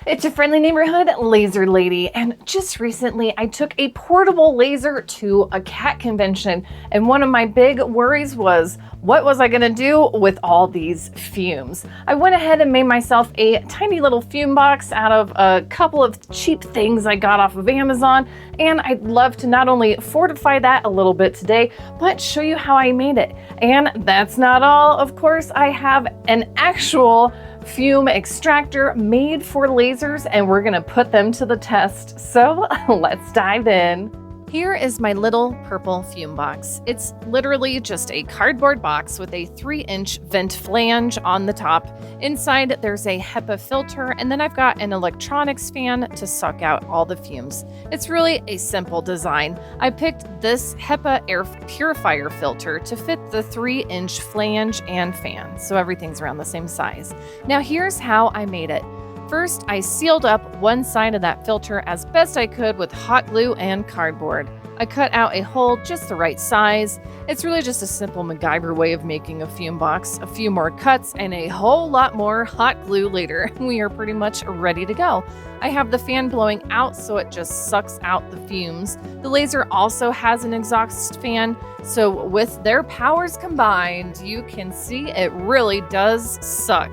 It's your friendly neighborhood laser lady, and just recently I took a portable laser to a cat convention, and one of my big worries was, what was I gonna do with all these fumes? I went ahead and made myself a tiny little fume box out of a couple of cheap things I got off of Amazon, and I'd love to not only fortify that a little bit today, but show you how I made it. And that's not all, of course. I have an actual fume extractor made for lasers, and we're gonna put them to the test. So let's dive in. Here is my little purple fume box. It's literally just a cardboard box with a 3-inch vent flange on the top. Inside there's a HEPA filter, and then I've got an electronics fan to suck out all the fumes. It's really a simple design. I picked this HEPA air purifier filter to fit the 3-inch flange and fan, so everything's around the same size. Now here's how I made it. First, I sealed up one side of that filter as best I could with hot glue and cardboard. I cut out a hole just the right size. It's really just a simple MacGyver way of making a fume box. A few more cuts and a whole lot more hot glue later. We are pretty much ready to go. I have the fan blowing out so it just sucks out the fumes. The laser also has an exhaust fan, so with their powers combined, you can see it really does suck.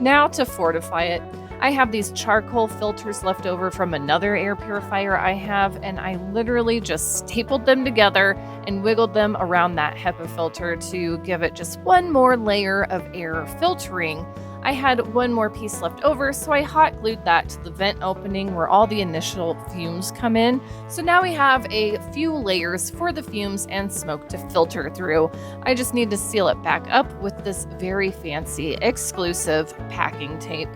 Now to fortify it. I have these charcoal filters left over from another air purifier I have, and I literally just stapled them together and wiggled them around that HEPA filter to give it just one more layer of air filtering. I had one more piece left over, so I hot glued that to the vent opening where all the initial fumes come in. So now we have a few layers for the fumes and smoke to filter through. I just need to seal it back up with this very fancy exclusive packing tape.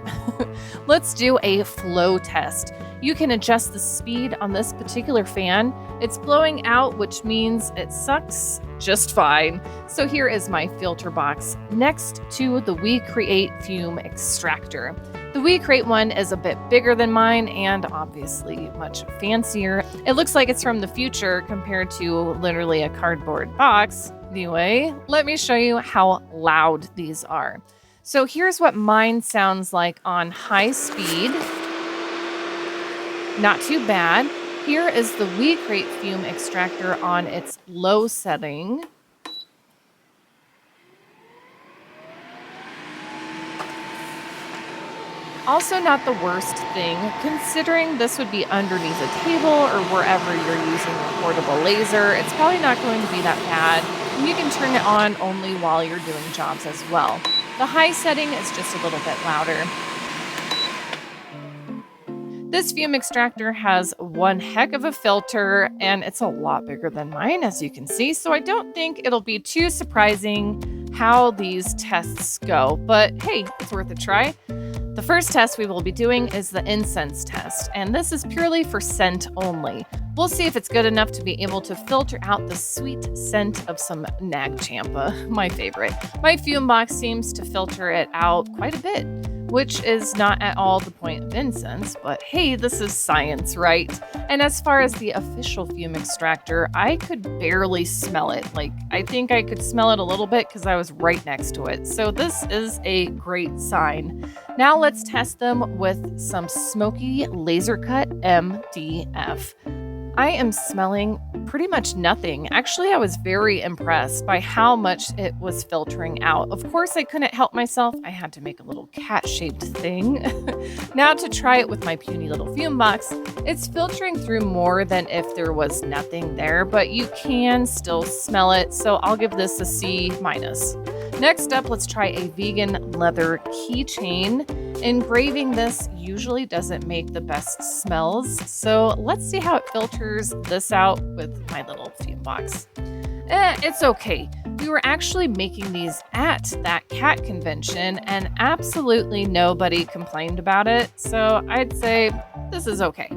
Let's do a flow test. You can adjust the speed on this particular fan. It's blowing out, which means it sucks just fine. So here is my filter box next to the WeCreat Fume Extractor. The WeCreat one is a bit bigger than mine and obviously much fancier. It looks like it's from the future compared to literally a cardboard box. Anyway, let me show you how loud these are. So here's what mine sounds like on high speed. Not too bad. Here is the WeCreat Fume Extractor on its low setting. Also not the worst thing, considering this would be underneath a table or wherever you're using a portable laser. It's probably not going to be that bad, and you can turn it on only while you're doing jobs as well. The high setting is just a little bit louder. This fume extractor has one heck of a filter, and it's a lot bigger than mine, as you can see, so I don't think it'll be too surprising how these tests go, but hey, it's worth a try. The first test we will be doing is the incense test, and this is purely for scent only. We'll see if it's good enough to be able to filter out the sweet scent of some nag champa, my favorite. My fume box seems to filter it out quite a bit, which is not at all the point of incense, but hey, this is science, right? And as far as the official fume extractor, I could barely smell it. I think I could smell it a little bit because I was right next to it. So this is a great sign. Now let's test them with some smoky laser cut MDF. I am smelling pretty much nothing. Actually, I was very impressed by how much it was filtering out. Of course, I couldn't help myself. I had to make a little cat-shaped thing. Now to try it with my puny little fume box, it's filtering through more than if there was nothing there, but you can still smell it, so I'll give this a C-. Next up, let's try a vegan leather keychain. Engraving this usually doesn't make the best smells, so let's see how it filters this out with my little fume box. It's okay. We were actually making these at that cat convention, and absolutely nobody complained about it, so I'd say this is okay.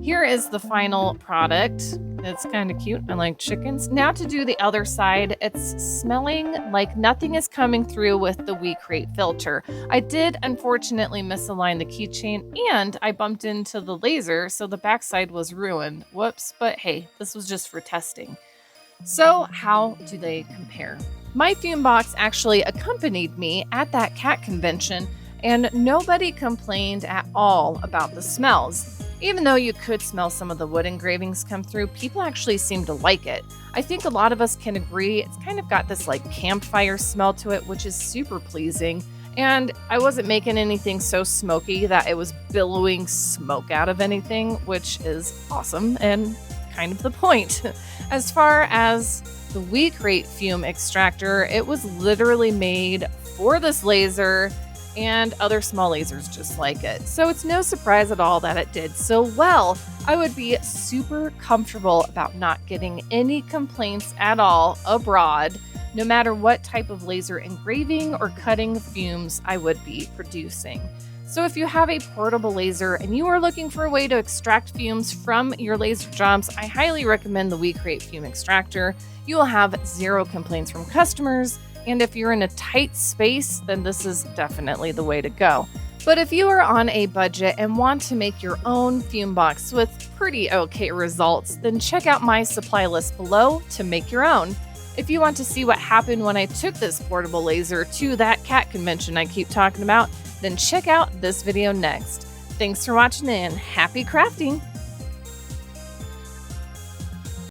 Here is the final product. It's kind of cute. I like chickens. Now to do the other side, it's smelling like nothing is coming through with the WeCreat filter. I did unfortunately misalign the keychain, and I bumped into the laser, so the backside was ruined. Whoops, but hey, this was just for testing. So how do they compare? My fume box actually accompanied me at that cat convention, and nobody complained at all about the smells. Even though you could smell some of the wood engravings come through, people actually seem to like it. I think a lot of us can agree it's kind of got this like campfire smell to it, which is super pleasing. And I wasn't making anything so smoky that it was billowing smoke out of anything, which is awesome and kind of the point. As far as the WeCreat Fume Extractor, it was literally made for this laser and other small lasers just like it. So it's no surprise at all that it did so well. I would be super comfortable about not getting any complaints at all abroad, no matter what type of laser engraving or cutting fumes I would be producing. So if you have a portable laser and you are looking for a way to extract fumes from your laser jobs, I highly recommend the WeCreat Fume Extractor. You will have zero complaints from customers, and if you're in a tight space, then this is definitely the way to go. But if you are on a budget and want to make your own fume box with pretty okay results, then check out my supply list below to make your own. If you want to see what happened when I took this portable laser to that cat convention I keep talking about, then check out this video next. Thanks for watching and happy crafting!